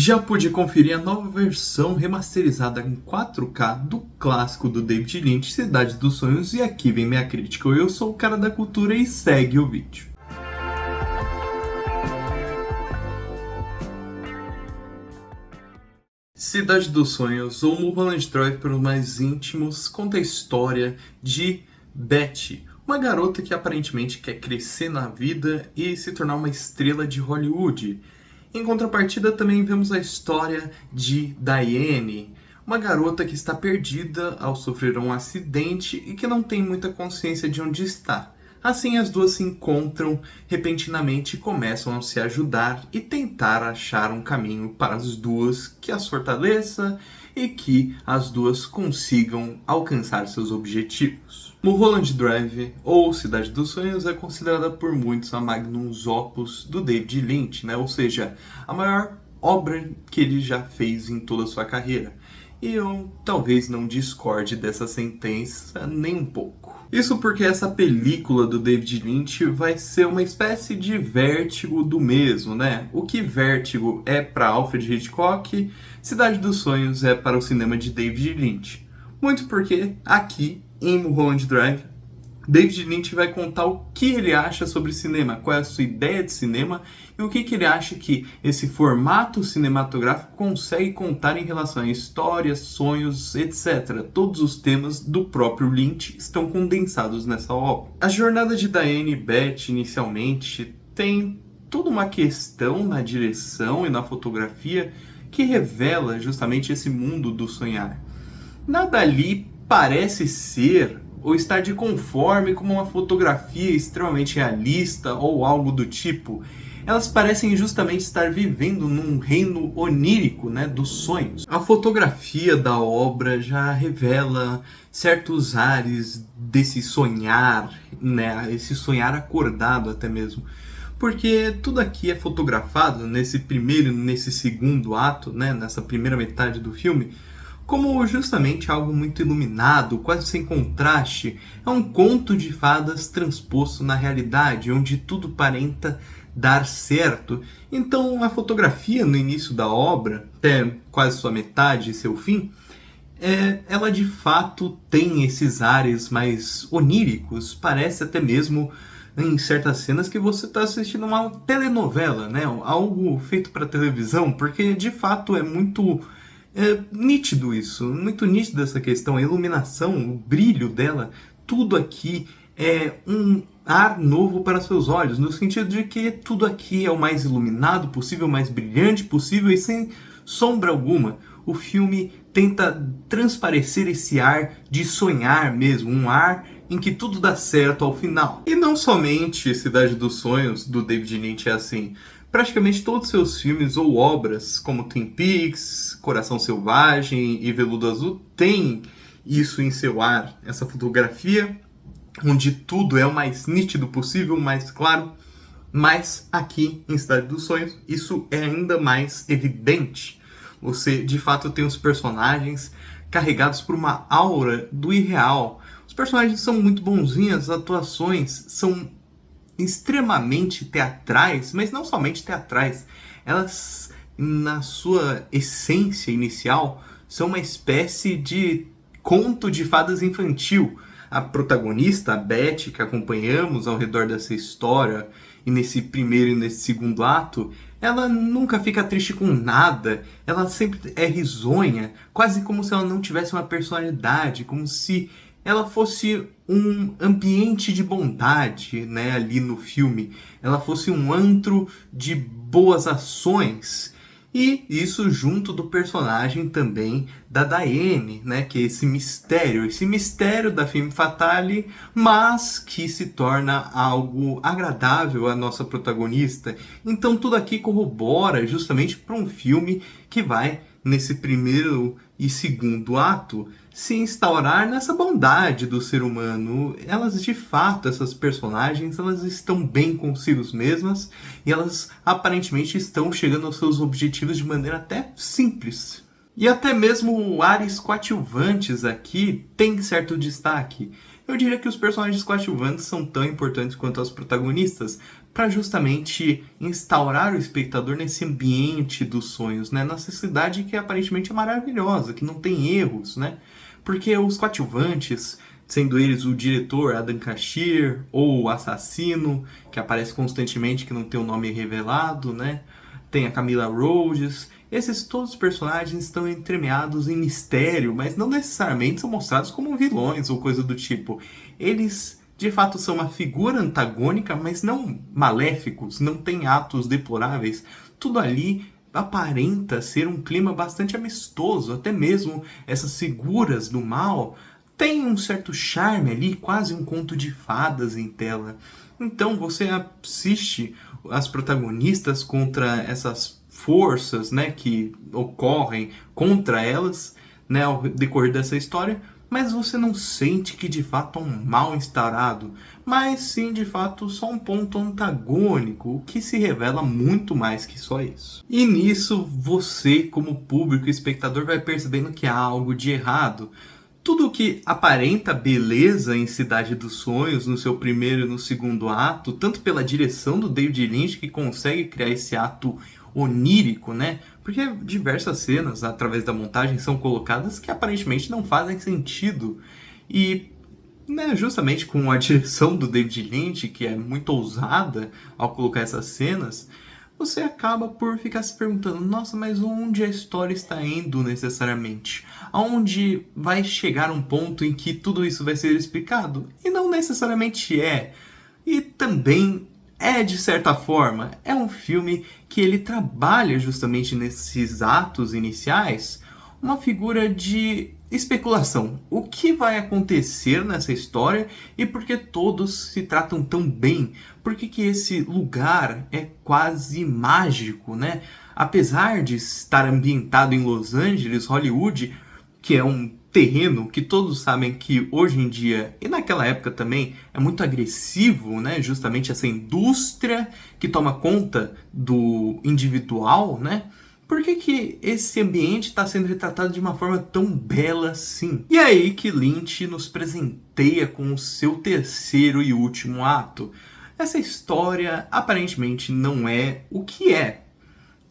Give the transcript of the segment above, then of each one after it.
Já pude conferir a nova versão remasterizada em 4K do clássico do David Lynch, Cidade dos Sonhos, e aqui vem minha crítica. Eu sou o cara da cultura e segue o vídeo. Cidade dos Sonhos, ou Mulholland Drive para os mais íntimos, conta a história de Betty, uma garota que aparentemente quer crescer na vida e se tornar uma estrela de Hollywood. Em contrapartida, também vemos a história de Diane, uma garota que está perdida ao sofrer um acidente e que não tem muita consciência de onde está. Assim, as duas se encontram repentinamente e começam a se ajudar e tentar achar um caminho para as duas que as fortaleça e que as duas consigam alcançar seus objetivos. Mulholland Drive, ou Cidade dos Sonhos, é considerada por muitos a magnum opus do David Lynch, né? Ou seja, a maior obra que ele já fez em toda a sua carreira. E eu talvez não discorde dessa sentença nem um pouco. Isso porque essa película do David Lynch vai ser uma espécie de Vértigo do mesmo, né? O que Vértigo é para Alfred Hitchcock, Cidade dos Sonhos é para o cinema de David Lynch. Muito porque aqui, em Mulholland Drive, David Lynch vai contar o que ele acha sobre cinema, qual é a sua ideia de cinema e o que ele acha que esse formato cinematográfico consegue contar em relação a histórias, sonhos, etc. Todos os temas do próprio Lynch estão condensados nessa obra. A jornada de Diane e Beth, inicialmente, tem toda uma questão na direção e na fotografia que revela justamente esse mundo do sonhar. Nada ali parece ser ou estar de conforme com uma fotografia extremamente realista ou algo do tipo. Elas parecem justamente estar vivendo num reino onírico, né, dos sonhos. A fotografia da obra já revela certos ares desse sonhar, né, esse sonhar acordado até mesmo. Porque tudo aqui é fotografado nesse primeiro e nesse segundo ato, né, nessa primeira metade do filme, como justamente algo muito iluminado, quase sem contraste. É um conto de fadas transposto na realidade, onde tudo parenta dar certo. Então a fotografia no início da obra, até quase sua metade e seu fim, ela de fato tem esses ares mais oníricos, parece até mesmo em certas cenas que você está assistindo uma telenovela, né? Algo feito para televisão, porque de fato é muito nítido isso, muito nítido essa questão, a iluminação, o brilho dela, tudo aqui é um ar novo para seus olhos, no sentido de que tudo aqui é o mais iluminado possível, o mais brilhante possível e sem sombra alguma. O filme tenta transparecer esse ar de sonhar mesmo, um ar em que tudo dá certo ao final. E não somente Cidade dos Sonhos, do David Lynch, é assim. Praticamente todos os seus filmes ou obras, como Twin Peaks, Coração Selvagem e Veludo Azul, têm isso em seu ar, essa fotografia, onde tudo é o mais nítido possível, o mais claro, mas aqui em Cidade dos Sonhos isso é ainda mais evidente. Você de fato tem os personagens carregados por uma aura do irreal. Os personagens são muito bonzinhos, as atuações são extremamente teatrais, mas não somente teatrais, elas, na sua essência inicial, são uma espécie de conto de fadas infantil. A protagonista, a Beth, que acompanhamos ao redor dessa história, e nesse primeiro e nesse segundo ato, ela nunca fica triste com nada, ela sempre é risonha, quase como se ela não tivesse uma personalidade, como se ela fosse um ambiente de bondade, né, ali no filme. Ela fosse um antro de boas ações. E isso junto do personagem também da Diane, né, que é esse mistério da femme fatale, mas que se torna algo agradável à nossa protagonista. Então tudo aqui corrobora justamente para um filme que vai, nesse primeiro e segundo ato, se instaurar nessa bondade do ser humano. Elas, de fato, essas personagens, elas estão bem consigo mesmas e elas aparentemente estão chegando aos seus objetivos de maneira até simples. E até mesmo ares coadjuvantes aqui têm certo destaque. Eu diria que os personagens coadjuvantes são tão importantes quanto as protagonistas. para justamente instaurar o espectador nesse ambiente dos sonhos, né? Nessa cidade que aparentemente é maravilhosa, que não tem erros, né? Porque os coadjuvantes, sendo eles o diretor Adam Kashir ou o assassino, que aparece constantemente, que não tem o nome revelado, né? Tem a Camila Rhodes. Esses todos os personagens estão entremeados em mistério, mas não necessariamente são mostrados como vilões ou coisa do tipo. Eles, de fato, são uma figura antagônica, mas não maléficos, não têm atos deploráveis. Tudo ali aparenta ser um clima bastante amistoso, até mesmo essas figuras do mal têm um certo charme ali, quase um conto de fadas em tela. Então você assiste as protagonistas contra essas forças, né, que ocorrem contra elas, né, ao decorrer dessa história, mas você não sente que de fato é um mal instaurado, mas sim de fato só um ponto antagônico, o que se revela muito mais que só isso. E nisso você, como público e espectador, vai percebendo que há algo de errado. Tudo que aparenta beleza em Cidade dos Sonhos, no seu primeiro e no segundo ato, tanto pela direção do David Lynch, que consegue criar esse ato onírico, né? Porque diversas cenas, através da montagem, são colocadas que aparentemente não fazem sentido. E, né, justamente com a direção do David Lynch, que é muito ousada ao colocar essas cenas, você acaba por ficar se perguntando, nossa, mas onde a história está indo necessariamente? Aonde vai chegar um ponto em que tudo isso vai ser explicado? E não necessariamente é. E também é, de certa forma, é um filme que ele trabalha justamente nesses atos iniciais uma figura de especulação. O que vai acontecer nessa história e por que todos se tratam tão bem? Por que esse lugar é quase mágico, né? Apesar de estar ambientado em Los Angeles, Hollywood, que é um terreno que todos sabem que hoje em dia, e naquela época também, é muito agressivo, né? Justamente essa indústria que toma conta do individual, né? Por que esse ambiente está sendo retratado de uma forma tão bela assim? E é aí que Lynch nos presenteia com o seu terceiro e último ato. Essa história aparentemente não é o que é.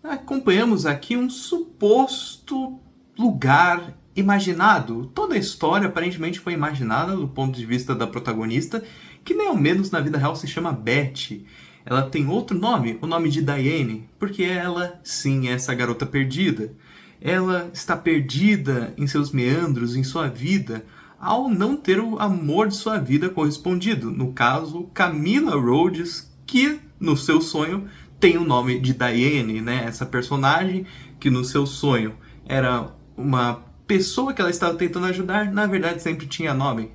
Acompanhamos aqui um suposto lugar imaginado. Toda a história aparentemente foi imaginada do ponto de vista da protagonista, que nem ao menos na vida real se chama Beth. Ela tem outro nome, o nome de Diane, porque ela, sim, é essa garota perdida. Ela está perdida em seus meandros, em sua vida, ao não ter o amor de sua vida correspondido. No caso, Camila Rhodes, que no seu sonho tem o nome de Diane, né? Essa personagem que no seu sonho era uma pessoa que ela estava tentando ajudar, na verdade sempre tinha nome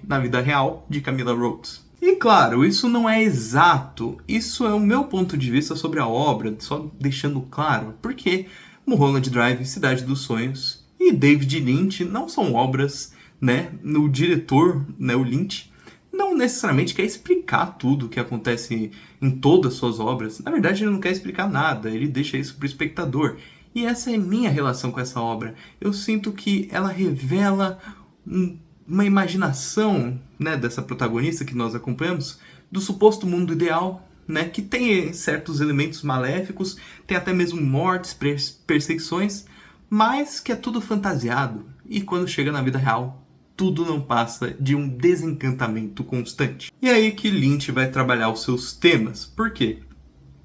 na vida real de Camila Rhodes. E claro, isso não é exato, isso é o meu ponto de vista sobre a obra, só deixando claro, porque Mulholland Drive, Cidade dos Sonhos e David Lynch não são obras, né, o diretor, né, o Lynch, não necessariamente quer explicar tudo o que acontece em todas as suas obras, na verdade ele não quer explicar nada, ele deixa isso para o espectador. E essa é minha relação com essa obra, eu sinto que ela revela uma imaginação, né, dessa protagonista que nós acompanhamos, do suposto mundo ideal, né, que tem certos elementos maléficos, tem até mesmo mortes, perseguições, mas que é tudo fantasiado. E quando chega na vida real, tudo não passa de um desencantamento constante. E é aí que Lynch vai trabalhar os seus temas. Por quê?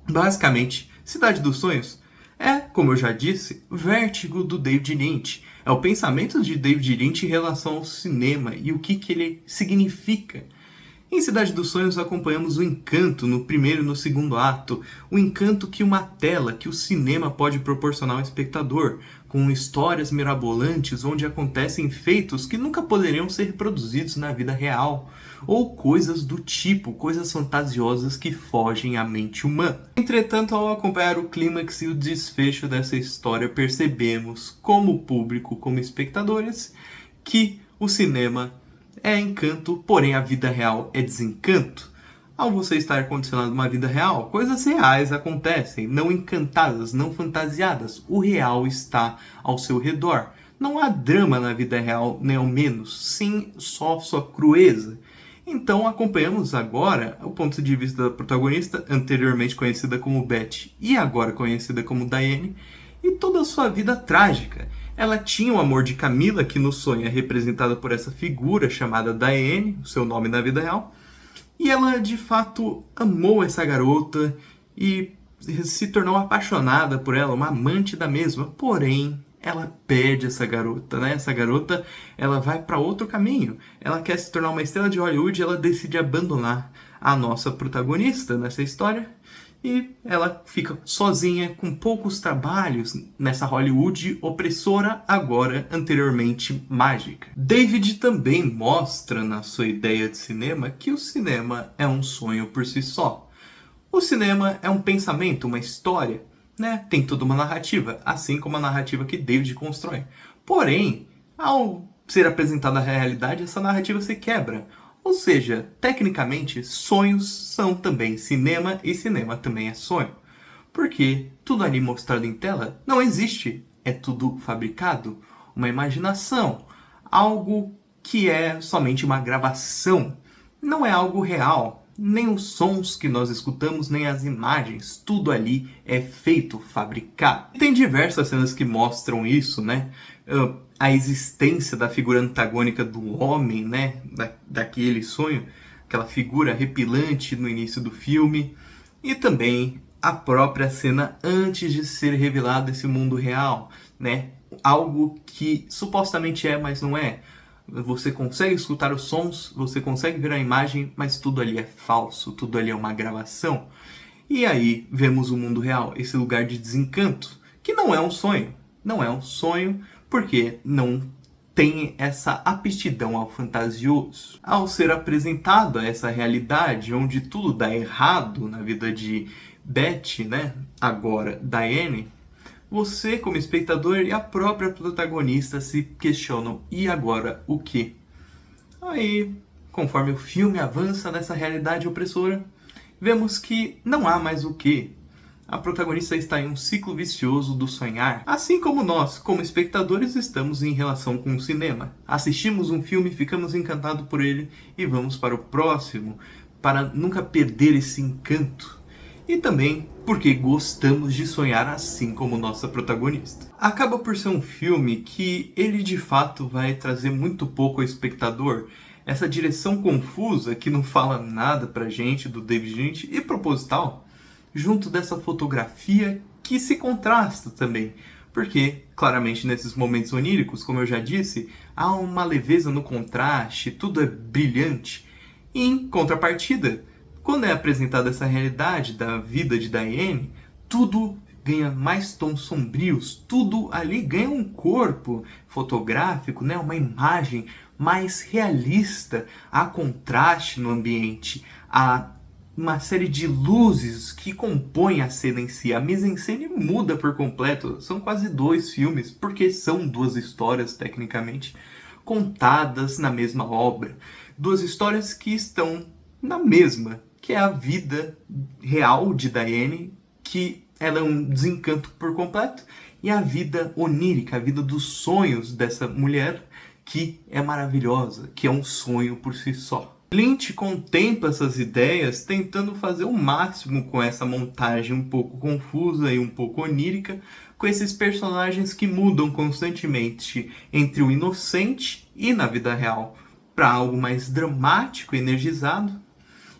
Basicamente, Cidade dos Sonhos é, como eu já disse, Vértigo do David Lynch. É o pensamento de David Lynch em relação ao cinema e o que ele significa. Em Cidade dos Sonhos acompanhamos o encanto no primeiro e no segundo ato, o encanto que uma tela, que o cinema pode proporcionar ao espectador, com histórias mirabolantes onde acontecem feitos que nunca poderiam ser reproduzidos na vida real, ou coisas do tipo, coisas fantasiosas que fogem à mente humana. Entretanto, ao acompanhar o clímax e o desfecho dessa história, percebemos, como público, como espectadores, que o cinema é encanto, porém a vida real é desencanto. Ao você estar condicionado a uma vida real, coisas reais acontecem, não encantadas, não fantasiadas. O real está ao seu redor. Não há drama na vida real, nem ao menos, sim só sua crueza. Então acompanhamos agora o ponto de vista da protagonista, anteriormente conhecida como Betty e agora conhecida como Diane, e toda a sua vida trágica. Ela tinha o amor de Camila, que no sonho é representada por essa figura chamada Diane, o seu nome na vida real, e ela de fato amou essa garota e se tornou apaixonada por ela, uma amante da mesma, porém ela perde essa garota, né? Essa garota, ela vai para outro caminho. Ela quer se tornar uma estrela de Hollywood, ela decide abandonar a nossa protagonista nessa história e ela fica sozinha com poucos trabalhos nessa Hollywood opressora, agora anteriormente mágica. David também mostra na sua ideia de cinema que o cinema é um sonho por si só. O cinema é um pensamento, uma história, né? Tem toda uma narrativa, assim como a narrativa que David constrói. Porém, ao ser apresentada a realidade, essa narrativa se quebra. Ou seja, tecnicamente, sonhos são também cinema e cinema também é sonho. Porque tudo ali mostrado em tela não existe, é tudo fabricado, uma imaginação, algo que é somente uma gravação, não é algo real. Nem os sons que nós escutamos, nem as imagens, tudo ali é feito, fabricado. Tem diversas cenas que mostram isso, né? A existência da figura antagônica do homem, né? Daquele sonho, aquela figura arrepilante no início do filme. E também a própria cena antes de ser revelado esse mundo real, né? Algo que supostamente é, mas não é. Você consegue escutar os sons, você consegue ver a imagem, mas tudo ali é falso, tudo ali é uma gravação. E aí vemos o mundo real, esse lugar de desencanto, que não é um sonho. Não é um sonho porque não tem essa aptidão ao fantasioso. Ao ser apresentado a essa realidade onde tudo dá errado na vida de Betty, né? Agora Diane, você, como espectador, e a própria protagonista se questionam: e agora o que? Aí, conforme o filme avança nessa realidade opressora, vemos que não há mais o que. A protagonista está em um ciclo vicioso do sonhar, assim como nós, como espectadores, estamos em relação com o cinema. Assistimos um filme, ficamos encantados por ele e vamos para o próximo, para nunca perder esse encanto. E também porque gostamos de sonhar assim como nossa protagonista. Acaba por ser um filme que ele de fato vai trazer muito pouco ao espectador. Essa direção confusa que não fala nada pra gente do David Lynch e proposital, junto dessa fotografia que se contrasta também. Porque, claramente, nesses momentos oníricos, como eu já disse, há uma leveza no contraste, tudo é brilhante. E, em contrapartida, quando é apresentada essa realidade da vida de Diane, tudo ganha mais tons sombrios, tudo ali ganha um corpo fotográfico, né? Uma imagem mais realista, há contraste no ambiente, há uma série de luzes que compõem a cena em si. A mise-en-scène muda por completo, são quase 2 filmes, porque são 2 histórias tecnicamente contadas na mesma obra. 2 histórias que estão na mesma, que é a vida real de Diane, que ela é um desencanto por completo, e a vida onírica, a vida dos sonhos dessa mulher, que é maravilhosa, que é um sonho por si só. Lynch contempla essas ideias tentando fazer o máximo com essa montagem um pouco confusa e um pouco onírica, com esses personagens que mudam constantemente entre o inocente e na vida real, para algo mais dramático e energizado,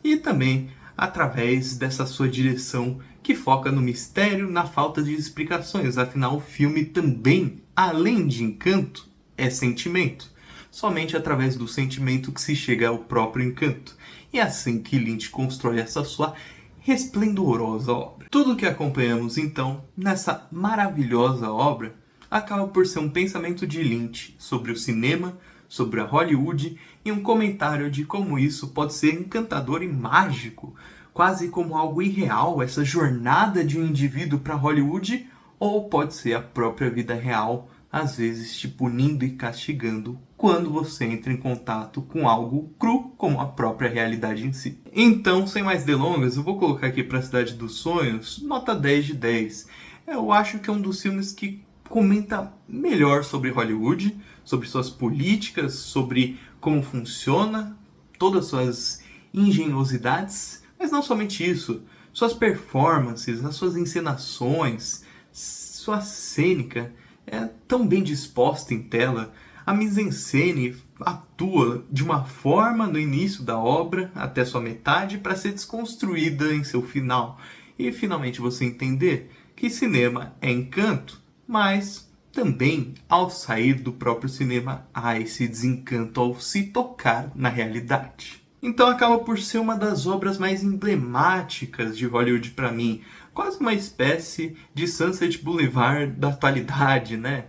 e também através dessa sua direção que foca no mistério, na falta de explicações. Afinal, o filme também, além de encanto, é sentimento. Somente através do sentimento que se chega ao próprio encanto. E é assim que Lynch constrói essa sua resplendorosa obra. Tudo que acompanhamos, então, nessa maravilhosa obra, acaba por ser um pensamento de Lynch sobre o cinema, sobre a Hollywood e um comentário de como isso pode ser encantador e mágico, quase como algo irreal, essa jornada de um indivíduo para Hollywood, ou pode ser a própria vida real, às vezes te punindo e castigando quando você entra em contato com algo cru como a própria realidade em si. Então, sem mais delongas, eu vou colocar aqui para a Cidade dos Sonhos nota 10 de 10. Eu acho que é um dos filmes que comenta melhor sobre Hollywood, sobre suas políticas, sobre como funciona, todas as suas engenhosidades, mas não somente isso, suas performances, as suas encenações, sua cênica é tão bem disposta em tela. A mise-en-scène atua de uma forma no início da obra até sua metade para ser desconstruída em seu final. E finalmente você entender que cinema é encanto, mas também ao sair do próprio cinema há esse desencanto ao se tocar na realidade. Então acaba por ser uma das obras mais emblemáticas de Hollywood para mim, quase uma espécie de Sunset Boulevard da atualidade, né?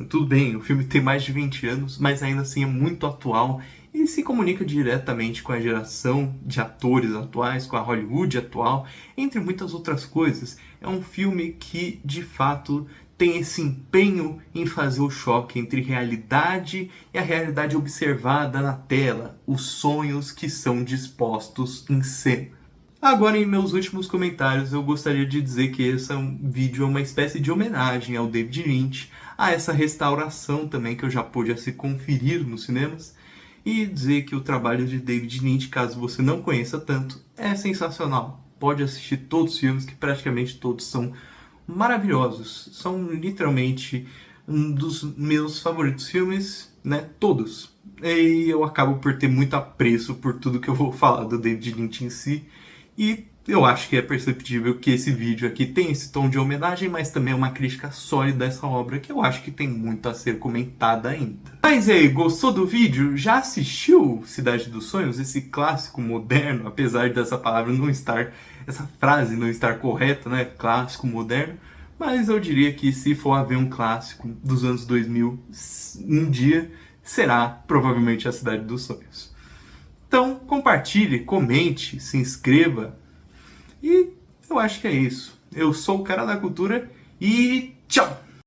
Tudo bem, o filme tem mais de 20 anos, mas ainda assim é muito atual e se comunica diretamente com a geração de atores atuais, com a Hollywood atual, entre muitas outras coisas. É um filme que, de fato, tem esse empenho em fazer o choque entre realidade e a realidade observada na tela, os sonhos que são dispostos em cena. Agora, em meus últimos comentários, eu gostaria de dizer que esse vídeo é uma espécie de homenagem ao David Lynch, a essa restauração também que eu já pude se conferir nos cinemas, e dizer que o trabalho de David Lynch, caso você não conheça tanto, é sensacional. Pode assistir todos os filmes, que praticamente todos são maravilhosos. São literalmente um dos meus favoritos filmes, né? Todos. E eu acabo por ter muito apreço por tudo que eu vou falar do David Lynch em si. E eu acho que é perceptível que esse vídeo aqui tem esse tom de homenagem, mas também é uma crítica sólida dessa obra que eu acho que tem muito a ser comentada ainda. Mas e aí, gostou do vídeo? Já assistiu Cidade dos Sonhos? Esse clássico moderno, apesar dessa palavra não estar, essa frase não estar correta, né? Clássico moderno. Mas eu diria que se for haver um clássico dos anos 2000, um dia será provavelmente A Cidade dos Sonhos. Então, compartilhe, comente, se inscreva. E eu acho que é isso. Eu sou o cara da cultura e tchau!